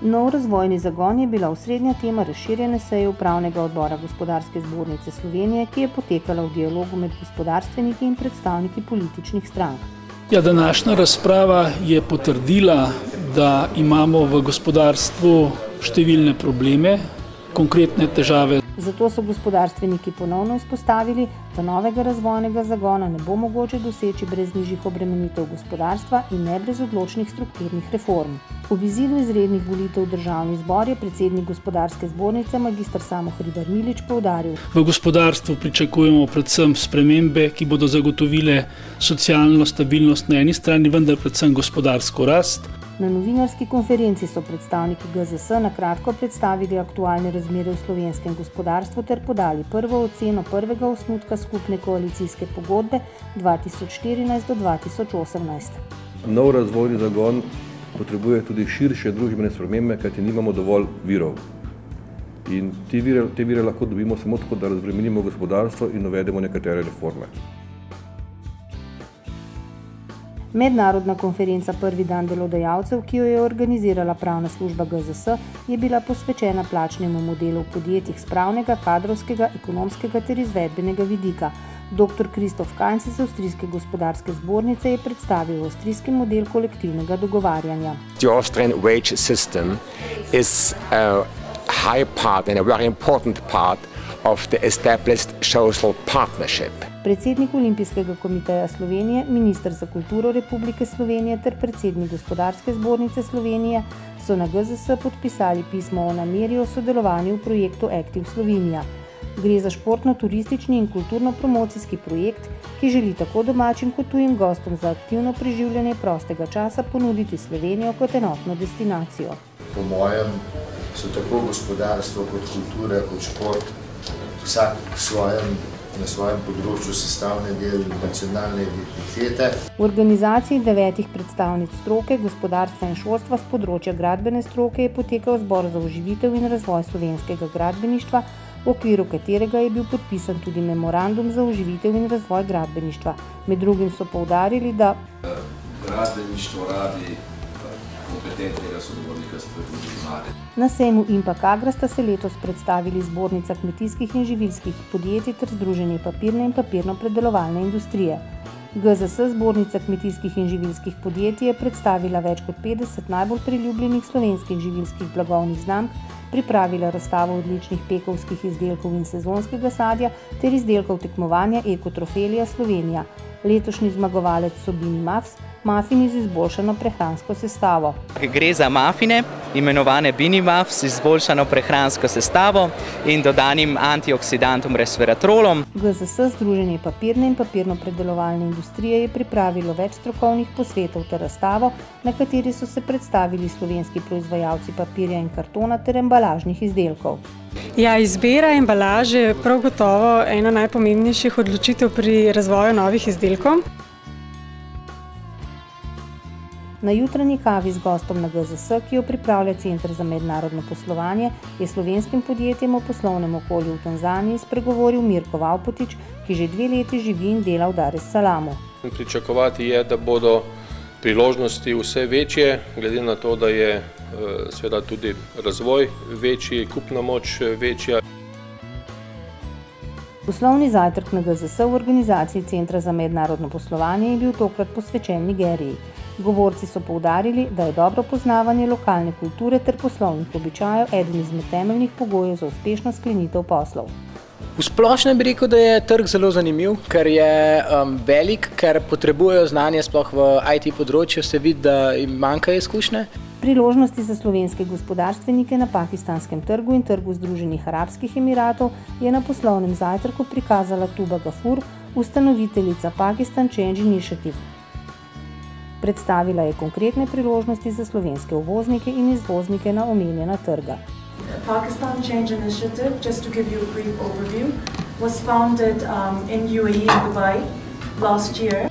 Nov razvojni zagon je bila osrednja tema razširjene seje Upravnega odbora Gospodarske zbornice Slovenije, ki je potekala v dialogu med gospodarstveniki in predstavniki političnih strank. Današnja razprava je potrdila, da imamo v gospodarstvu številne probleme, konkretne težave. Zato so gospodarstveniki ponovno izpostavili, da novega razvojnega zagona ne bo mogoče doseči brez nižjih obremenitev gospodarstva in ne brez odločnih strukturnih reform. Ob izidu izrednih volitev v državni zbor je predsednik Gospodarske zbornice magister Samo Hribar Milič poudaril: V gospodarstvu pričakujemo predvsem spremembe, ki bodo zagotovile socialno stabilnost na eni strani, vendar predvsem gospodarsko rast. Na novinarski konferenci so predstavniki GZS na kratko predstavili aktualne razmere v slovenskem gospodarstvu ter podali prvo oceno prvega osnutka skupne koalicijske pogodbe 2014 do 2018. Nov razvojni zagon potrebuje tudi širše družbene spremembe, kajti nimamo dovolj virov. In te vire lahko dobimo samo tako, da razbremenimo gospodarstvo in uvedemo nekatere reforme. Mednarodna konferenca Prvi dan delodajalcev, ki jo je organizirala pravna služba GZS, je bila posvečena plačnemu modelu v podjetjih s pravnega, kadrovskega, ekonomskega ter izvedbenega vidika. Dr. Kristof Kainz iz Avstrijske gospodarske zbornice je predstavil avstrijski model kolektivnega dogovarjanja. The Austrian wage system is a high part and a very important part of the established social partnership. Predsednik Olimpijskega komiteja Slovenije, minister za kulturo Republike Slovenije ter predsednik Gospodarske zbornice Slovenije so na GZS podpisali pismo o nameri o sodelovanju v projektu Active Slovenija. Gre za športno-turistični in kulturno-promocijski projekt, ki želi tako domačim kot tujim gostom za aktivno preživljanje prostega časa ponuditi Slovenijo kot enotno destinacijo. Po mojem so tako gospodarstvo kot kultura kot šport vsak na svojem področju sestavni del nacionalne identitete. V organizaciji 9 predstavnic stroke, gospodarstva in šolstva s področja gradbene stroke je potekal zbor za oživitev in razvoj slovenskega gradbeništva, v okviru katerega je bil podpisan tudi memorandum za oživitev in razvoj gradbeništva. Med drugim so poudarili, da gradbeništvo rabi kompetentnega sogovornika s tudi mlade. Na sejmu Impact Agra sta se letos predstavili Zbornica kmetijskih in živilskih podjetij ter Združenje papirne in papirno-predelovalne industrije. GZS, Zbornica kmetijskih in živilskih podjetij, je predstavila več kot 50 najbolj priljubljenih slovenskih živilskih blagovnih znamk, pripravila razstavo odličnih pekovskih izdelkov in sezonskega sadja ter izdelkov tekmovanja Ekotrofelija Slovenija. Letošnji zmagovalec so Bini Muffs, mafini z izboljšano prehransko sestavo. Gre za mafine, imenovane Bini Muffs, z izboljšano prehransko sestavo in dodanim antioksidantom resveratrolom. GZS, Združenje papirne in papirno-predelovalne industrije, je pripravilo več strokovnih posvetov ter razstavo, na kateri so se predstavili slovenski proizvajalci papirja in kartona ter embalažnih izdelkov. Izbira embalaže je prav gotovo ena najpomembnejših odločitev pri razvoju novih izdelkov. Na jutranji kavi z gostom na GZS, ki jo pripravlja Center za mednarodno poslovanje, je slovenskim podjetjem o poslovnem okolju v Tanzaniji spregovoril Mirko Vavpotič, ki že 2 leti živi in dela v Dar es Salamu. Pričakovati je, da bodo priložnosti vse večje, glede na to, da je seveda tudi razvoj večji, kupna moč večja. Poslovni zajtrk na GZS v organizaciji Centra za mednarodno poslovanje je bil tokrat posvečen Nigeriji. Govorci so poudarili, da je dobro poznavanje lokalne kulture ter poslovnih običajev eden izmed temeljnih pogojev za uspešno sklenitev poslov. V splošnem bi rekel, da je trg zelo zanimiv, ker je velik, ker potrebujejo znanje, sploh v IT področju se vidi, da jim manjkajo izkušnje. Priložnosti za slovenske gospodarstvenike na pakistanskem trgu in trgu Združenih arabskih emiratov je na poslovnem zajtrku prikazala Tuba Gafur, ustanoviteljica Pakistan Change Initiative. Predstavila je konkretne priložnosti za slovenske uvoznike in izvoznike na omenjena trga. Pakistan Change Initiative, just to give you a brief overview, was founded in UAE and Dubai last year